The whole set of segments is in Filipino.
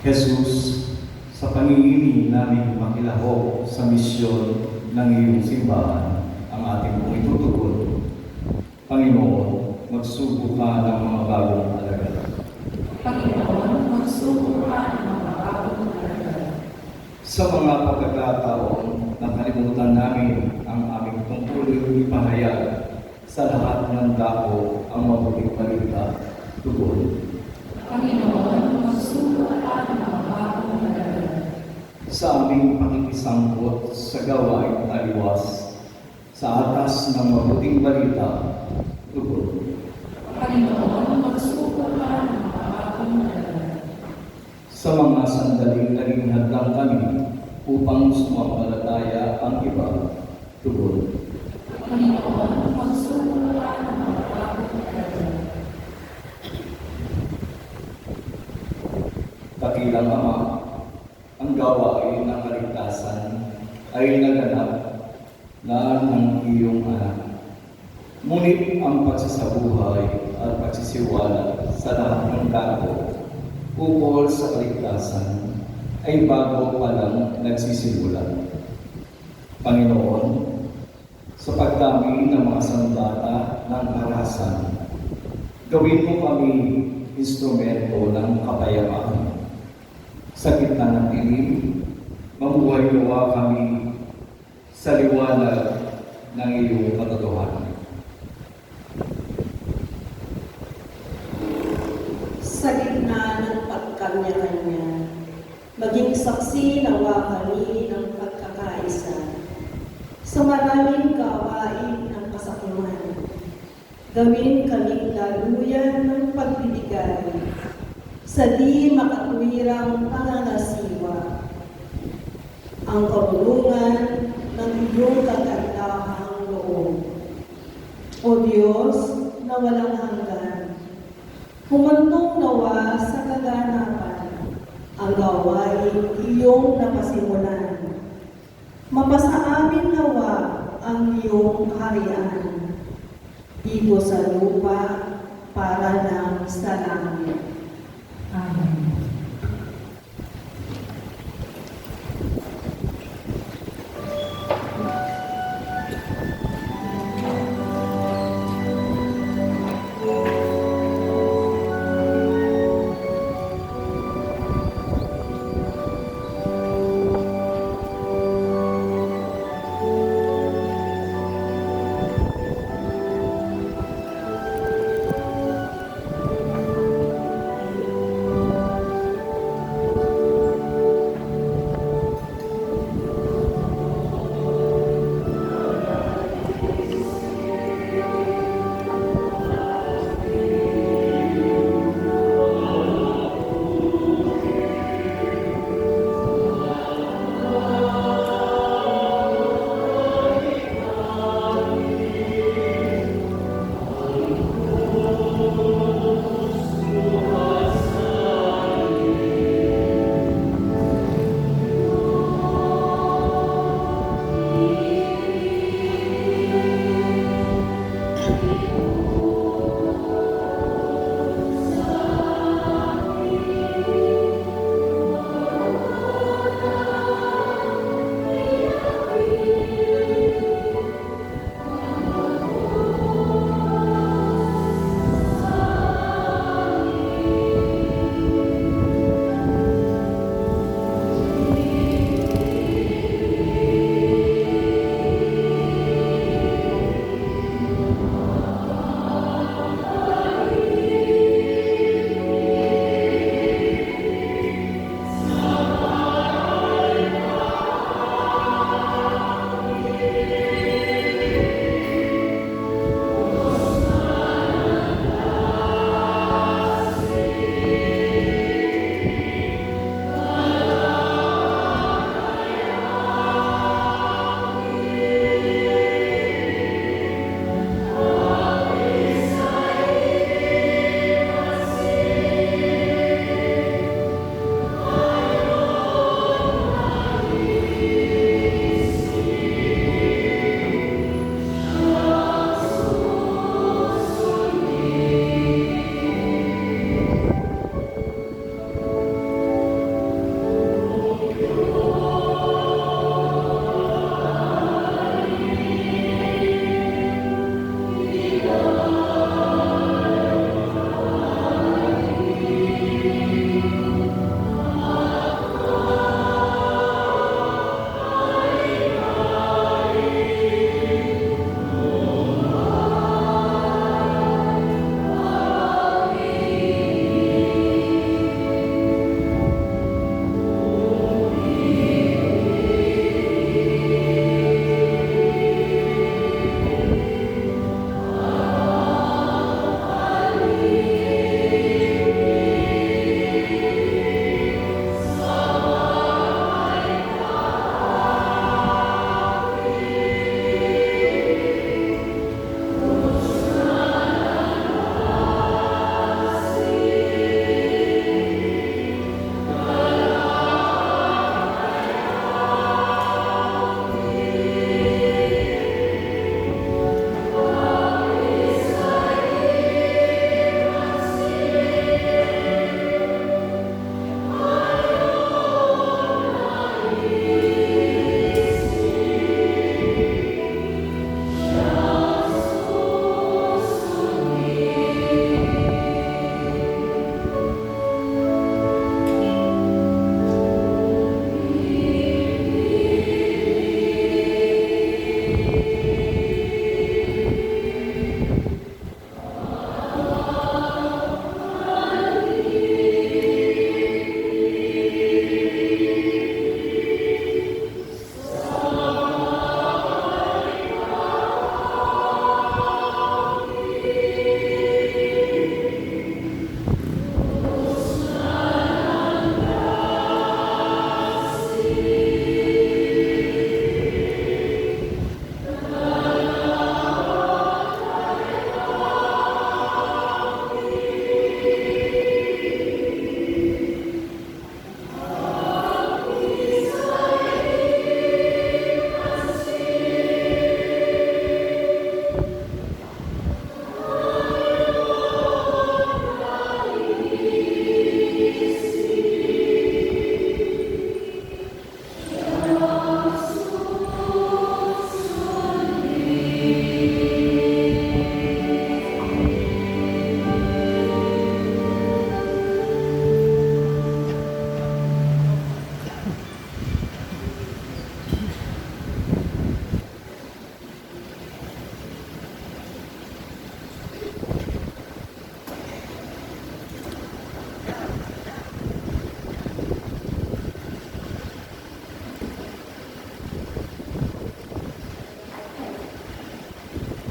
Jesus, sa pangingini namin makilahok sa misyon ng iyong simbahan ang ating pong itutugon. Panginoon, magsugo ka ng mga bagong alagad. Panginoon, magsugo ka ng mga bagong alagad. Sa mga pagkakataon, nakalimutan namin ang aming tungkulin ipahayag sa lahat ng dako ang mabuting balita, tugon. Panginoon, magsugo ka ng mga bagong alagad. Sa aming pakikisangkot sa gawain taliwas, sa atas ng mabuting balita, tugon. Panginoon, magsugo ka ng mga bagong alagad. Sa mga sandaling naging hadlang kami upang sumampalataya ang iba, tugon. Panginoon, magsugo ka ng mga bagong alagad. Dakilang Ama, ang gawain ng kaligtasan ay naganap na ng iyong anak. Ngunit ang pagsasabuhay at pagsisiwala sa lahat ng dako ukol sa kaligtasan ay bago pa lang nagsisimula. Panginoon, sa pagdami ng mga sandata ng karahasan, gawin mo kami instrumento ng kapayapaan. Sa gitna ng dilim, mamuhay nawa kami sa liwanag ng iyong katotohanan. Sa gitna ng pagkanya-kanya, maging saksi nawa kami ng pagkakaisa. Sa maraming gawain ng kasakiman, gawin kaming daluyan ng pagbibigay sa di makatwirang pangangasiwa. Ang kabulungan ng iyong kagandahang loob. O Diyos na walang hanggan, humantong nawa sa kaganapan ang gawain iyong napasimulan. Mapasa amin nawa ang iyong kaharian dito sa lupa para ng sa langit. Amen.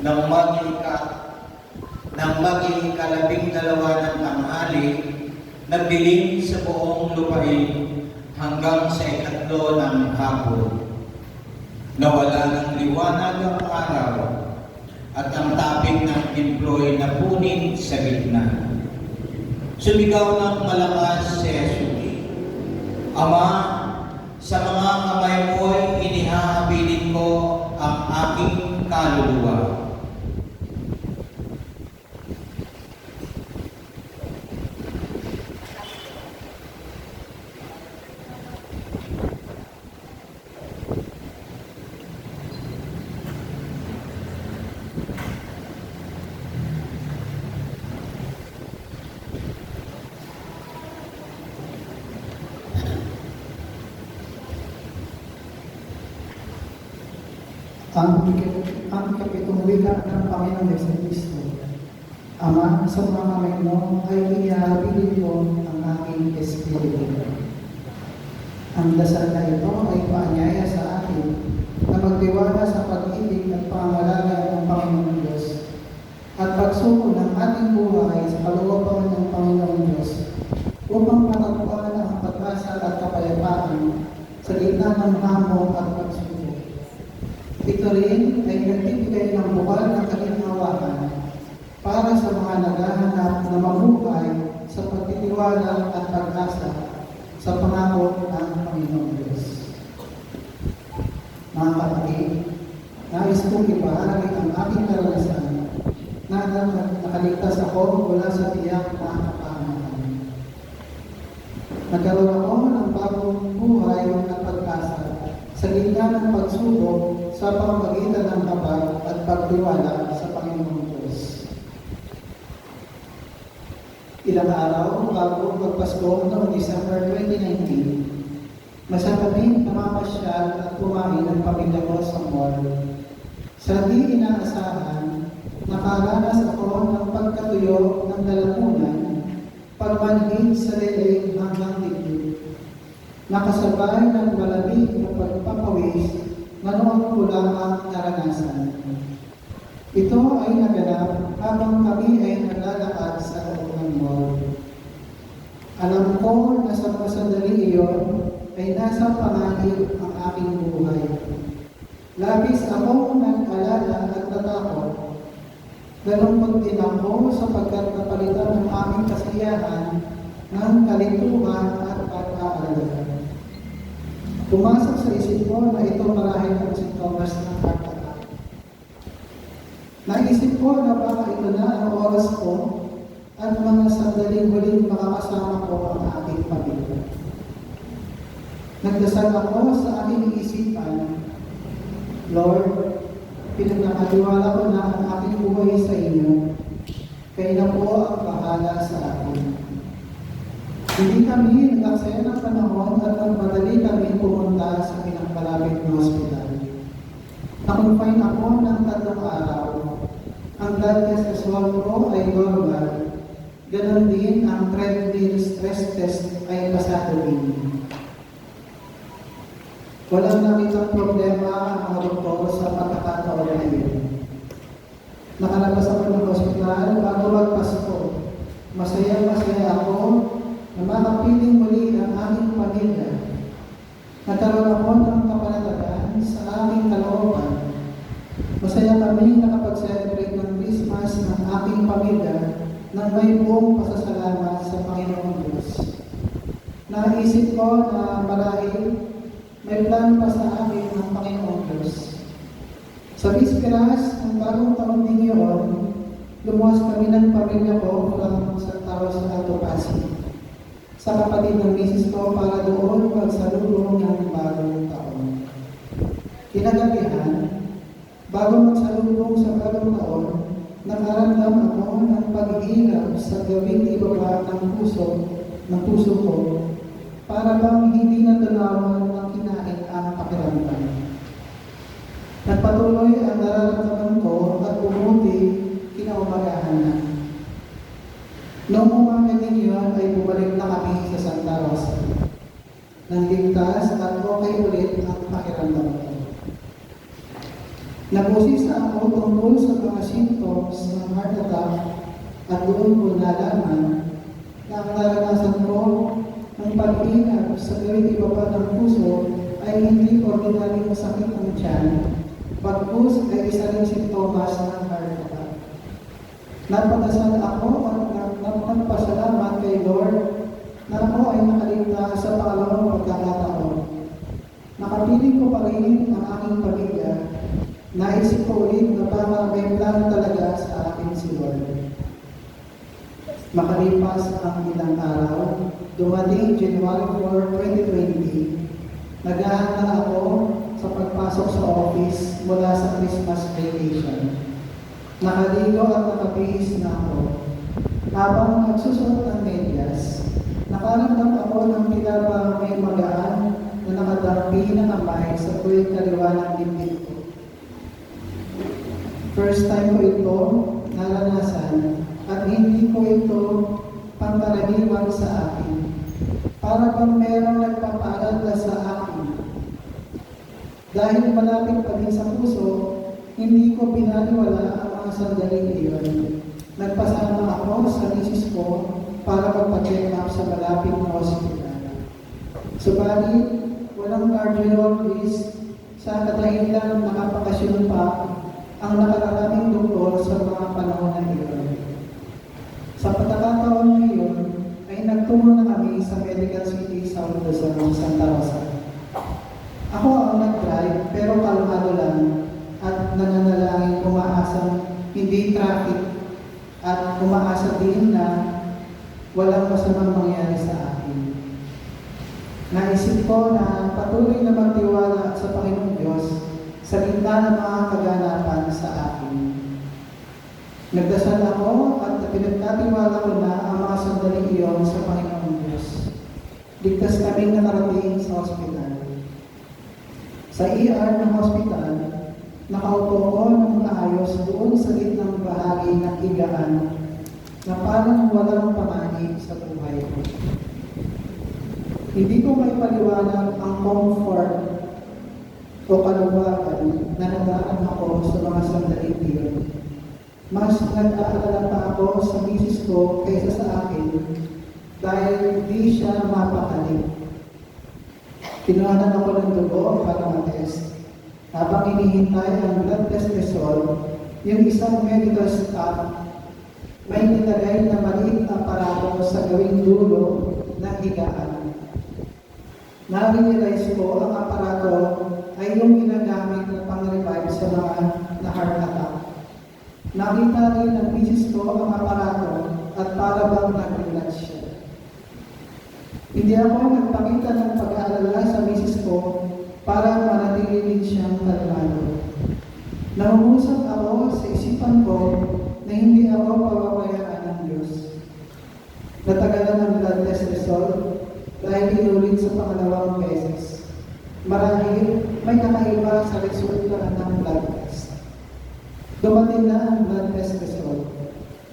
Nang maging kalabing-dalawa ng tanghali, nagdilim sa buong lupain hanggang sa ikatlo ng hapon. Nawala ng liwanag ang araw at ang tapik ng templo'y napunit sa gitna. Sumigaw ng malakas si Jesus, "Ama, sa mga kamay mo'y inihahabilin ko ang aking kaluluwa." Ang kapitong wika ng Panginoon Yesu Kristo. Ama, sa mga kamay mo ay ihaabilin ko ang aking espiritu. Ang dasal na ito ay paanyaya sa atin na magtiwala sa pag-ibig at pangangalaga ng Panginoon Diyos at pagsuko ng ating buhay sa kalooban ng Panginoon Diyos upang matagpuan ang pag-asa at kapayapaan sa gitna ng hamon at pagsubok. Ito rin ay nagbibigay ng bukal ng kaginhawaan para sa mga naghahanap na mabuhay sa pagtitiwala at pag-asa sa pangako ng Panginoon Diyos. Mga kapatid, nais kong ibahagi ang aking karanasan na nakaligtas ako mula sa tiyak na kapahamakan. Nagkaroon ako ng bagong buhay at pag-asa sa gitna ng pagsubok sa pamamagitan ng kapag at pagtiwala sa Panginoong Diyos. Ilang araw bago magpasko noong December 2019, masaraping namamasyal at kumain ng pamilya ko sa mall. Sa di inaasahan, nakaranas ako ng pagkatuyo ng lalamunan, pagmanhid sa leeg hanggang dibdib. Nakasabay ng malamig na pagpapawis na noon ko lamang naranasan. Ito ay naganap habang kami ay naglalakad sa loob ng mall. Alam ko na sa sandali iyon ay nasa panganib ang aking buhay. Labis ako nag-alala at natakot. Nalungkot din ako sapagkat napalitan ng aming kasiyahan ng kalintuhan at pag-aalala. Pumasok sa isip ko na ito marahil ang sintomas ng pagkakataon. Naisip ko na baka ito na ang oras ko at mga sandaling huling makakasama ko ang aking pamilya. Nagdasal ako sa aking isipan, Lord, pinagkakatiwala ko na ang aking buhay sa inyo, kayo na po ang bahala sa akin. Hindi kami nag-aksaya ng panahon at nagmadali kami pumunta sa pinagmalapit na hospital. Nakonfine ako ng 3 araw. Ang blood test result ko ay normal. Ganon din ang treadmill stress test ay pasado din. Walang nakitang problema ang mga doktor sa pagkakataon na iyon. Nakalabas ako ng hospital bago magpasko. Masaya ako na makapiling muli ang aming pamilya. Nagkaroon ako ng kapanatagan sa aming kalooban. Masaya kami nakapag-celebrate ng Christmas ng aking pamilya nang may buong pasasalamat sa Panginoong Diyos. Naisip ko na marahil may plan pa sa amin ng Panginoong Diyos. Sa bisperas ng bagong taon din yun, lumuwas kami ng pamilya ko mula sa Taos Alto Pasig sa kapatid ng misis ko para doon magsalubong ng bagong taon. Kinagabihan, bago magsalubong sa bagong taon, nakaramdam ako ng paghihirap sa gawing ibaba ng puso ko, para bang hindi na dalawan ng kinain ang pakiramdam. Nagpatuloy ang nararamdaman ko at bumuti kinaumagahan na. Noong umaga din yun ay bumalik na kami sa Santa Rosa. Nang ligtas at okay ulit ang pakiramdam ko. Nabusisa ako tungkol sa mga symptoms ng heart attack at doon ko nalaman na ang naranasan ko ng pag-ingat sa gawing ibaba ng puso ay hindi ordinaryong sakit ng tiyan, bagkus ay isa ring sintomas ng heart attack. Napagdasal ako at nagpasalamat kay Lord na ako ay nakaligtas sa pangalawang pagkakataon. Nakapiling ko pa rin ang aking pamilya. Naisip ko ulit na baka may plano talaga sa akin si Lord. Makalipas ang ilang araw, dumating January 4, 2020, naghahanda ako sa pagpasok sa office mula sa Christmas vacation. Nakaligo at nakabihis na ako. Habang nagsusuot ng medyas, nakaramdam ako ng tila ba may magaan na nakadampi na kamay sa tuwing kaliwa ng dibdib ko. First time ko ito naranasan at hindi ko ito pangkaraniwan sa akin. Para bang merong nagpapaalala sa akin. Dahil malapit pa din sa puso, hindi ko pinaniwala ang mga sandaling iyon. Nagpasama ako sa misis ko para magpa-check up sa malapit na hospital. Subalit, walang cardiologist sa kadahilan nakapakasyon pa ang nakararaming doktor sa mga panahon na iyon. Sa pagkakataon na iyon, ay nagtungo na kami sa Medical City South Luzon, Santa Rosa. Ako ang nag-drive pero kalmado lang at nananalangin umaasang hindi traffic at umaasa din na walang masamang mangyari sa akin. Naisip ko na patuloy na magtiwala sa Panginoong Diyos sa gitna ng mga kaganapan sa akin. Nagdasal ako at pinagkatiwala ko na ang mga sandaling iyon sa Panginoong Diyos. Ligtas kaming nakarating sa ospital. Sa ER ng ospital, nakaupo ko ng maayos doon sa gitnang bahagi ng higaan na parang walang panganib sa buhay ko. Hindi ko may paliwanag ang comfort o kaluwagan na nagaan ako sa mga sandaling iyon. Mas nag-aalala pa ako sa misis ko kaysa sa akin dahil di siya mapakali. Kinuhanan ako ng dugo para matest. Habang hinihintay ang blood test result, yung isang medical staff may nilagay na maliit na aparato sa gawing dulo ng higaan. Na-realize ko ang aparato ay yung ginagamit na pang-revive sa mga na-heart attack. Nakita rin ng misis ko ang aparato at para bang nag-relax siya. Hindi ako nagpakita ng pag-aalala sa misis ko para manatili din siyang kalmado. Nangungusap ako sa isipan ko na hindi ako pababayaan ng Diyos. Natagalan ang blood test result dahil inulit sa pangalawang beses. Marahil may nakaiba sa resulta ng blood test. Dumating na ang blood test result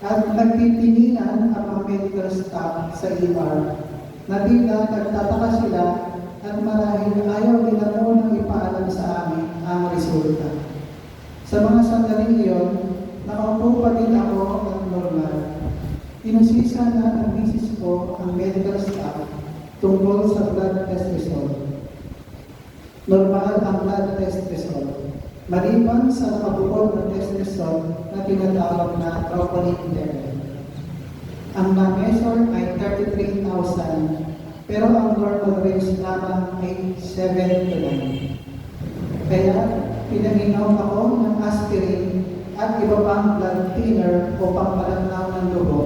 at nagtitinginan ang mga medical staff sa ER na tila nagtataka sila at marahil ayaw nila munang ipaalam sa amin ang resulta. Sa mga sandaling iyon, nakaupo pa din ako at normal. Inusisa na ng misis ko ang medical staff tungkol sa blood test result. Normal ang blood test result. Maliban sa nakabukod ng test result na tinatawag na troponin level. Ang na-measure ay 33,000, pero ang normal range lamang ay 7 to 9. Kaya, pinag-inom ako ng aspirin at iba pang blood thinner o pampalagnaw ng dugo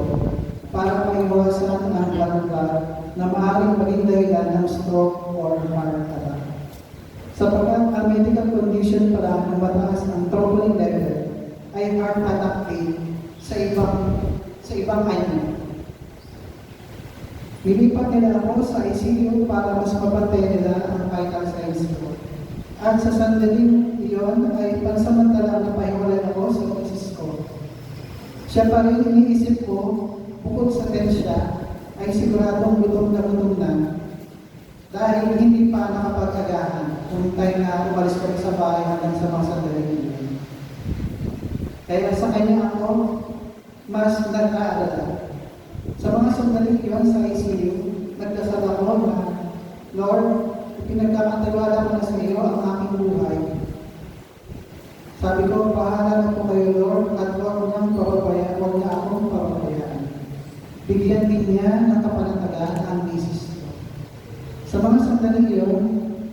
para maiwasan ang blood clot na maaaring maging dahilan ng stroke or heart attack. Sapagkat ang medical condition pala ng mataas ang troponin level ay heart attack rate sa ibang anyo. Nilipat nila ako sa ICU para mas mapantay nila ang vital signs ko. At sa sandaling iyon ay pansamantala na pahiwalay ako sa misis ko. Siya pa rin iniisip ko, bukod sa tensya, ay siguradong gutom na dahil hindi pa nakapag-agahan kung tayo na umalis kami sa bahay hanggang sa mga sandaling iyon. Kaya sa kanya ako mas nag-aalala. Sa mga sandaling iyon sa ICU, nagdasal ako na, Lord, pinagkakatiwala ko na sa iyo ang aking buhay. Sabi ko, bahala na po kayo, Lord, at huwag niyang pababayaan, huwag niya akong pababayaan. Bigyan din niya ng kapanatagan ang misis ko. Sa mga sandaling iyon,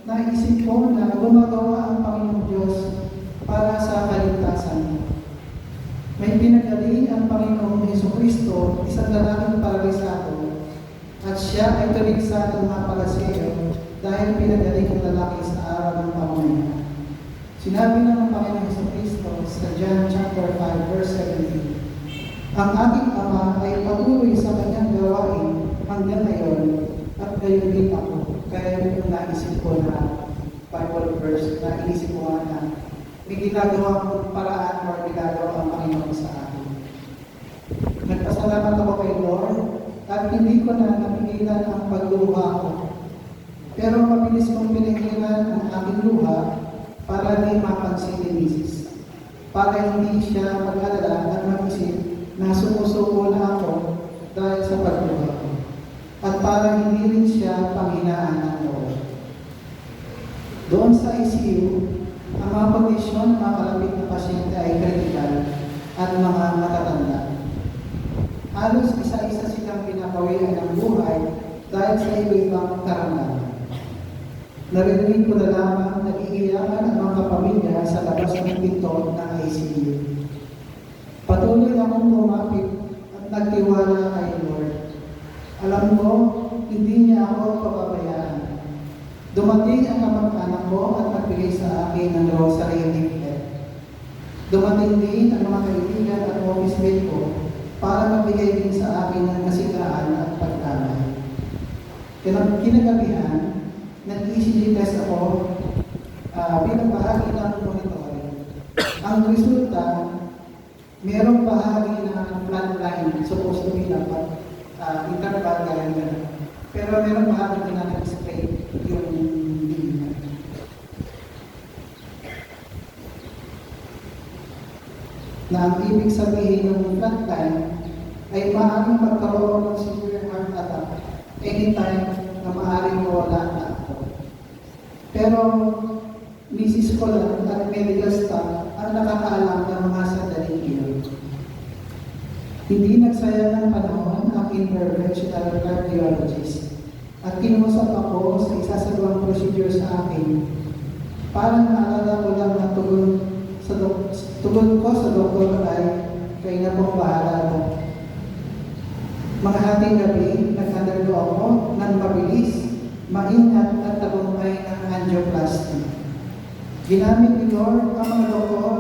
naisip ko na gumagawa ang Panginoong Diyos para sa kaligtasan. May pinagaling ang Panginoong Jesucristo, isang lalaking paralisado, at siya ay tuligsa ng mga palasero dahil pinagaling ang lalaki sa araw ng pamamayan. Sinabi ng Panginoong Jesucristo sa John chapter 5 verse 17, ang aking Ama ay patuloy sa kanyang gawain hanggang ngayon at gayon din ako. Kaya yung naisip ko na Bible verse, naisip ko nga na may ginagawang paraan o ginagawa ang Panginoon sa akin. Nagpasalamat ako kay Lord at hindi ko na napigilan ang pagluha ko. Pero mabilis kong pinigilan ang aking luha para di mapansin ni Mrs. Para hindi siya mag-alala at mag-isip na sumusuko na ako dahil sa pagluha ko. At para hindi rin siya panghinaan ng loob. Doon sa ICU, ang mga kondisyon ng mga kalapit na pasyente ay kritikal at mga matatanda. Halos isa-isa silang pinapawian ng buhay dahil sa iba-ibang karamdaman. Narinig ko na lamang nag-iiyakan ang mga pamilya sa labas ng pinto ng ICU. Patuloy akong kumapit at nagtiwala kay Lord. Alam ko, hindi niya ako pababayaan. Dumating ang kamag-anak ko at nagbigay sa akin ng rosary leaflet. Dumating din ang mga kaibigan at office mate ko para magbigay din sa akin ng kasigaan at pagdamay. Kinagabihan, nag-ECG test ako bilang bahagi ng monitoring. Ang resulta, mayroong bahagi na flatline, supposed to be dapat interval ganyan. Pero mayroong bahagi din na nag-straight yung linya. Na ang ibig sabihin ng flatline ay maaaring magkaroon ng severe heart attack anytime na maaaring mawala na ako. Pero misis ko lang at medical staff ang nakakaalam ng mga sandaling iyon. Hindi nagsayang ng panahon ang interventional cardiologist at kinusap ako sa isa sa dalawang procedure sa akin. Parang naalala ko lang na tugon ko sa doktor ay kayo na pong bahala mo. Mga hating gabi, nag-undergo ako ng mabilis, maingat at tagumpay ng angioplasty. Ginamit ni Lord ang mga doktor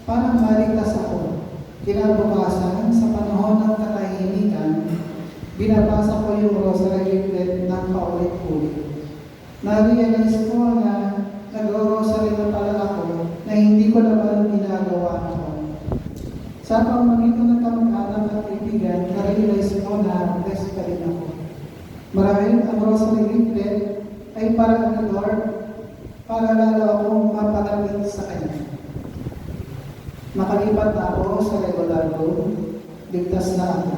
para maligtas ako. Kinabukasan, sa panahon ng katahimikan, binabasa ko yung rosary leaflet ng paulit-ulit. Na-realize ko na nag-rosary na pala ako na hindi ko naman ginagawa noon. Sa pamamagitan ng kamag-anak at kaibigan, na-realize ko na blessed pa rin ako. Marahil ang rosary leaflet ay para ng Lord para lalo akong mapalapit sa Kanya. Makalipat na ako sa regular room, ligtas na ako.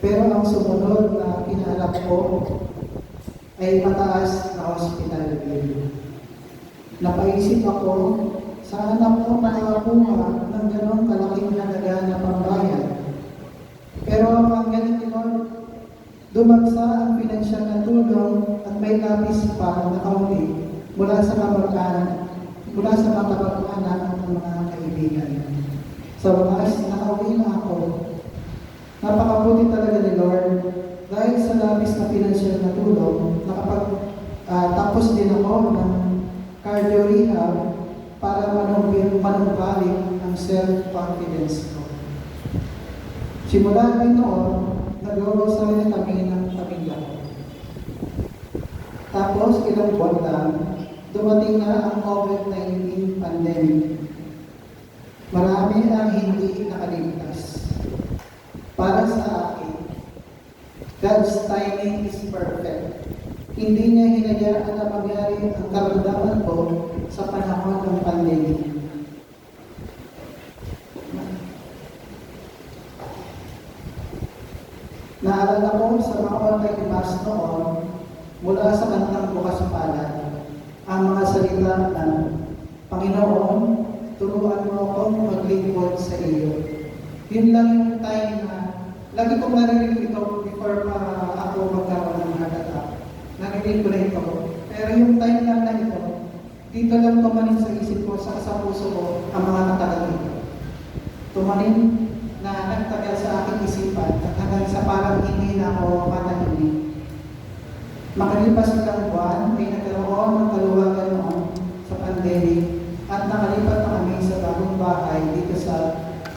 Pero ang sumunod na pinahanap ko ay mataas na hospital bill. Napaisip ako, saan ako makakakuha ng ganong kalaking halaga na pambayad? Pero ang galing ni Lord, dumagsa ang pinansyal na tulong at may lapis pa na kaunti mula sa kamag-anak ng mga kaibigan. Sa wakas, nakauwi na ako. Napakabuti talaga ni Lord dahil sa labis na pinansyal na tulong, tapos din ako ng cardio rehab para manumbalik ang self-confidence ko. Simula din noon, nag-rosary na kami ng pamilya ko. Tapos ilang buwan lang, dumating na ang COVID-19 pandemic. Marami ang hindi nakaligtas. Para sa akin, God's timing is perfect. Hindi niya hinayaan na mangyari ang karamdaman ko sa panahon ng pandemic. Naalala ko sa mga online mass noon, mula sa kantang bukas palad, ang mga salita ng Panginoon, turuan mo akong maglingkod sa iyo. Yun lang yung time na lagi kong narinig ito before pa ako magkaroon ng heart attack. Narinig ko na ito. Pero yung time lang na ito, dito lang tumanin sa isip ko, sa puso ko, ang mga natagal ito. Tumanin na nagtagal sa aking isipan at hanggang sa parang hindi na ako manahimik. Makalipas ilang buwan, ay nagkaroon ng kaluwagan noon sa pandemic at nakalipat na kami sa bagong bahay dito sa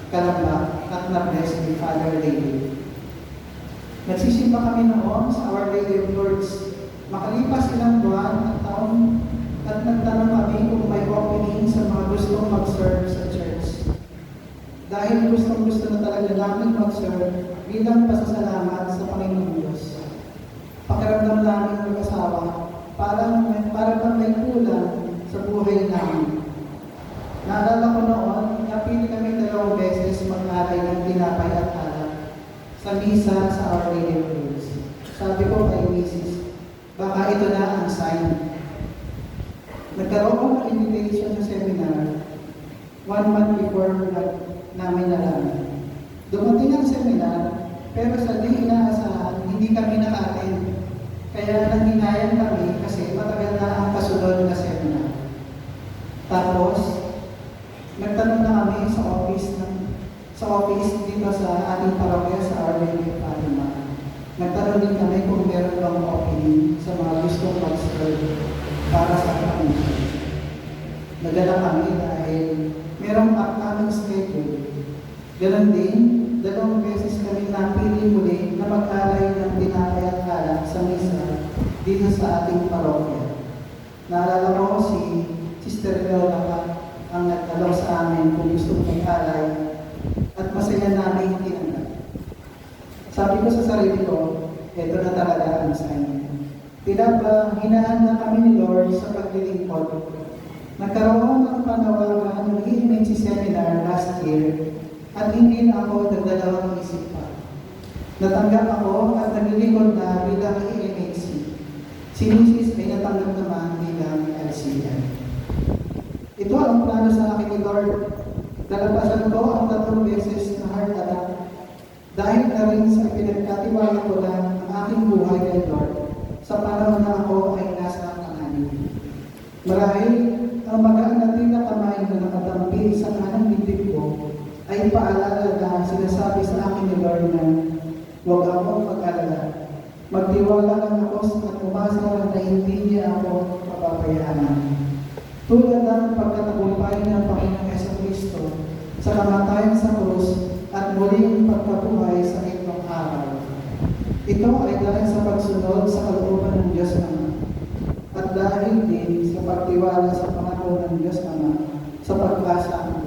Calamba at na-bless ni Father David. Nagsisimba kami noon sa Our Lady of Lourdes. Makalipas ilang buwan at taon at nagtanong kami kung may opening sa mga gustong mag-serve sa church. Dahil gustong-gusto na talaga namin mag-serve bilang pasasalamat sa Panginoong Diyos. Pakiramdam namin mag-asawa, parang may kulang sa buhay namin. Naalala ko noon, napili kami 2 beses mag-aray ng tinapay at alak sa misa sa Our Lady of Lourdes. Sabi ko kay Mrs., baka ito na ang sign. Nagkaroon ng invitation sa seminar 1 month before namin nalaman. Dumating ang seminar, pero sa di inaasahan, hindi kami naka-attend. Kaya nanghinayang kami kasi matagal na ang kasunod na seminar. Tapos, nagtanong na kami sa office dito sa ating parokya sa Our Lady of Fatima. Nagtanong din kami kung meron bang opening sa mga gustong mag-serve para sa Panginoon. Nagala kami dahil merong upcoming schedule. Ganon din, 2 beses kami napili muli na mag-alay ng tinapay at alak sa misa dito sa ating parokya. Naalala ko si Sister Leona ang nagdalaw sa amin kung gusto mag-alay at masaya namin tinanggap. Sabi ko sa sarili ko, ito na talaga ang sign. Tila ba hinaan na kami ni Lord sa paglilingkod. Nagkaroon ng panawagan ng EMHC seminar last year at hindi na ako nagdalawang isip pa. Natanggap ako at naglilingkod na bilang EMHC. Si Mrs. ay natanggap naman bilang LCM. Ito ang plano sa akin ni Lord. Nalabasan ko ang 3 beses na heart attack dahil na rin sa pinagkatiwala ko na ang aking buhay kay Lord sa panahon na ako ay nasa panganib. Marahil ang magaan na tila kamay na nakatampi sa kanang bibig ko ay paalala na sinasabi sa akin ni Lord na huwag akong mag-alala. Magtiwala lang ako at umasa na hindi niya ako papabayaan. Tulad ng pagkatagumpay ng Panginoong Jesucristo sa kamatayan sa krus at muling pagkabuhay sa 7 araw. Ito ay dahil sa pagsunod sa kalooban ng Diyos Ama at dahil din sa pagtiwala sa pangako ng Diyos Ama sa pag-asa